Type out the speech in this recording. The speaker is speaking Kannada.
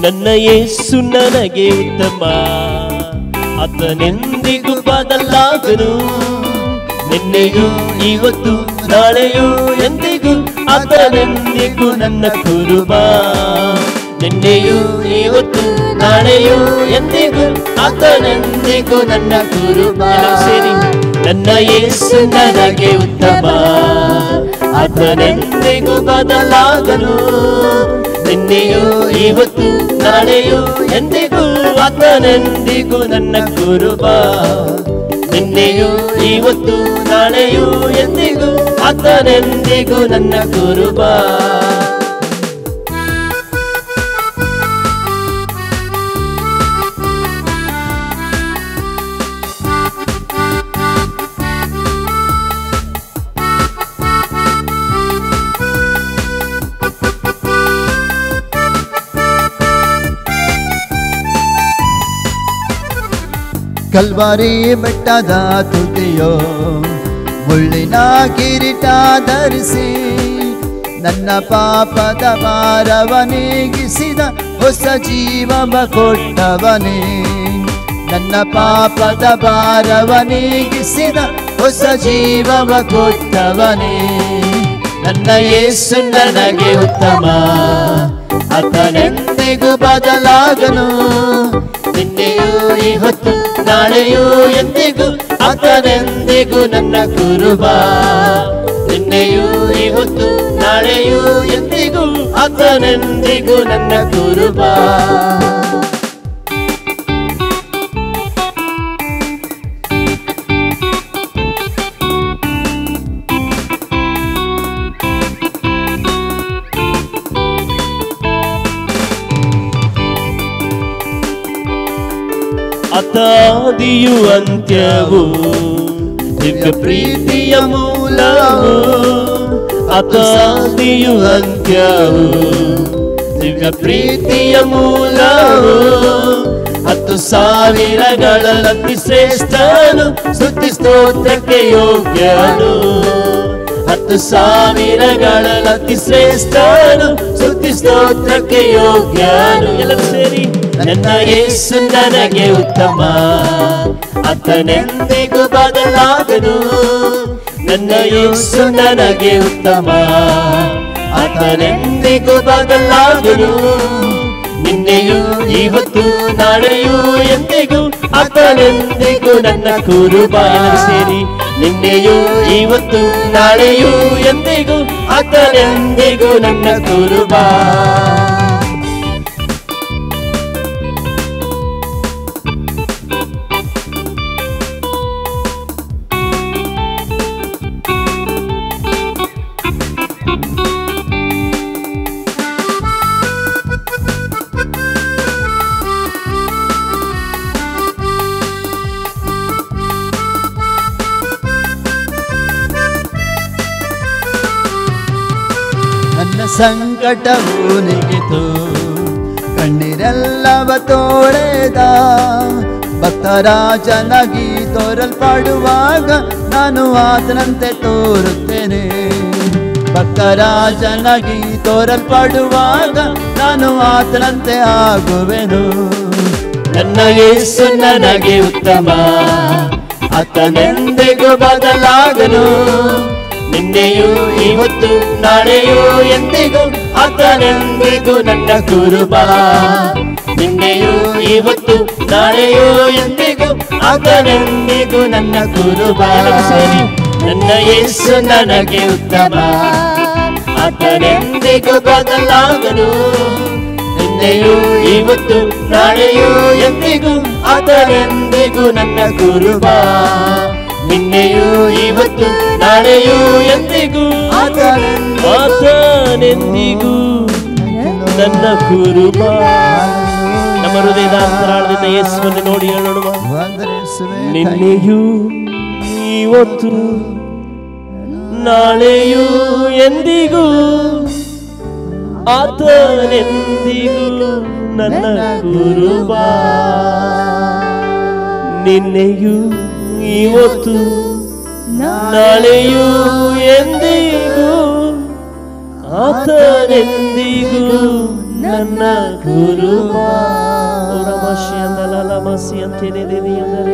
ನನ್ನ ಯೇಸು ನನಗೆ ಉತ್ತಮ, ಆತನೆಂದಿಗೂ ಬದಲಾಗನು. ನಿನ್ನೆಯೂ ಇವತ್ತು ನಾಳೆಯೂ ಎಂದಿಗೂ ಆತನೆಂದಿಗೂ ನನ್ನ ಕುರುಬ. ನಿನ್ನೆಯೂ ಇವತ್ತು ನಾಳೆಯೂ ಎಂದಿಗೂ ಆತನೆಂದಿಗೂ ನನ್ನ ಕುರುಬ. ಸೇರಿ ನನ್ನ ಯೇಸು ನನಗೆ ಉತ್ತಮ, ಆತನೆಂದಿಗೂ ಬದಲಾಗನು. ನಿನ್ನೆಯೂ ಇವತ್ತು ನಾಳೆಯೂ ಎಂದಿಗೂ ಆತನೆಂದಿಗೂ ನನ್ನ ಕುರುಬ. ನಿನ್ನೆಯೂ ಇವತ್ತು ನಾಳೆಯೂ ಎಂದಿಗೂ ಆತನೆಂದಿಗೂ ನನ್ನ ಕುರುಬ. ಕಲ್ವಾರಿ ಬೆಟ್ಟದ ತುದಿಯೋ ಮುಳ್ಳಿನ ಕಿರೀಟ ಧರಿಸಿ ನನ್ನ ಪಾಪದ ಭಾರವ ನೀಗಿಸಿದ ಹೊಸ ಜೀವವ ಕೊಟ್ಟವನೇ. ನನ್ನ ಪಾಪದ ಭಾರವ ನೀಗಿಸಿದ ಹೊಸ ಜೀವವ ಕೊಟ್ಟವನೇ. ನನ್ನ ಯೇಸು ನನಗೆ ಉತ್ತಮ, ಆತನೆಂದಿಗೂ ಬದಲಾಗನು. ನಿನ್ನೆಯೂ ಇವತ್ತು ನಾಳೆಯೂ ಎಂದಿಗೂ ಆತನೆಂದಿಗೂ ನನ್ನ ಕುರುಬ. ನಿನ್ನೆಯೂ ಇವತ್ತು ನಾಳೆಯೂ ಎಂದಿಗೂ ಆತನೆಂದಿಗೂ ನನ್ನ ಕುರುಬ. ಆದಿಯು ಅಂತ್ಯವು ದಿವ್ಯ ಪ್ರೀತಿಯ ಮೂಲವು. ಆದಿಯು ಅಂತ್ಯವು ದಿವ್ಯ ಪ್ರೀತಿಯ ಮೂಲವು. 10,000ಗಳಲ್ಲಿ ಅತಿ ಶ್ರೇಷ್ಠನು, ಸ್ತುತಿ ಸ್ತೋತ್ರಕ್ಕೆ ಯೋಗ್ಯನು. 10,000ಗಳಲ್ಲಿ ಅತಿ ಶ್ರೇಷ್ಠನು, ಸ್ತುತಿ ಸ್ತೋತ್ರಕ್ಕೆ ಯೋಗ್ಯನು. ಎಲ್ಲರೂ ಸೇರಿ ನನ್ನ ಯೇಸು ನನಗೆ ಉತ್ತಮ, ಆತನೆಂದಿಗೂ ಬದಲಾಗನು. ನನ್ನ ಯೇಸು ನನಗೆ ಉತ್ತಮ, ಆತನೆಂದಿಗೂ ಬದಲಾಗನು. ನಿನ್ನೆಯೂ ಇವತ್ತು ನಾಳೆಯೂ ಎಂದಿಗೂ ಆತನೆಂದಿಗೂ ನನ್ನ ಕುರುಬ. ಸೇರಿ ನಿನ್ನೆಯೂ ಇವತ್ತು ನಾಳೆಯೂ ಎಂದಿಗೂ ಆತನೆಂದಿಗೂ ನನ್ನ ಕುರುಬ. ನನ್ನ ಸಂಕಟವು ನೀಗಿತು, ಕಣ್ಣೀರೆಲ್ಲವ ತೋಳೆದ. ಭಕ್ತರಾಜನಾಗಿ ತೋರಲ್ಪಡುವಾಗ ನಾನು ಆತನಂತೆ ತೋರುತ್ತೇನೆ. ಭಕ್ತರಾಜನಾಗಿ ತೋರಲ್ಪಡುವಾಗ ನಾನು ಆತನಂತೆ ಆಗುವೆನು. ನನ್ನ ಯೇಸು ನನಗೆ ಉತ್ತಮ, ಆತನೆಂದಿಗೂ ಬದಲಾಗನು. ನಿನ್ನೆಯೂ ಇವತ್ತು ನಾಳೆಯೂ ಎಂದಿಗೂ ಆತನೆಂದಿಗೂ ನನ್ನ ಕುರುಬ. ನಿನ್ನೆಯೂ ಇವತ್ತು ನಾಳೆಯೂ ಎಂದಿಗೂ ಆತನೆಂದಿಗೂ ನನ್ನ ಕುರುಬ. ಸೇರಿ ನನ್ನ ಯೇಸು ನನಗೆ ಉತ್ತಮ, ಆತನೆಂದಿಗೂ ಬದಲಾಗನು. ನಿನ್ನೆಯೂ ಇವತ್ತು ನಾಳೆಯೂ ಎಂದಿಗೂ ಆತನೆಂದಿಗೂ ನನ್ನ ಕುರುಬ. ನಿನ್ನೆಯೂ ಇವತ್ತು ನಾಳೆಯೂ ಎಂದಿಗೂ ಆತನೆಂದಿಗೂ ನನ್ನ ಕುರುಬ. ನಮ್ಮ ಹೃದಯದ ಅಂತರಾಳದಿಂದ ಯೇಸುವನ್ನು ನೋಡಿ ಹೇಳೋಣ. ನಿನ್ನೆಯೂ ಇವತ್ತು ನಾಳೆಯೂ ಎಂದಿಗೂ ಆತನೆಂದಿಗೂ ನನ್ನ ಕುರುಬ. ನಿನ್ನೆಯೂ ಇವತ್ತು ನಾಳೆಯೂ ಎಂದಿಗೂ ಆತನೆಂದಿಗೂ ನನ್ನ ಕುರುಬ. ಓ ರಮಶಿ ಅಂದಲ ಮಸಿ ಅಂತೇನೆ ದೇವಿ ಅಂದರೆ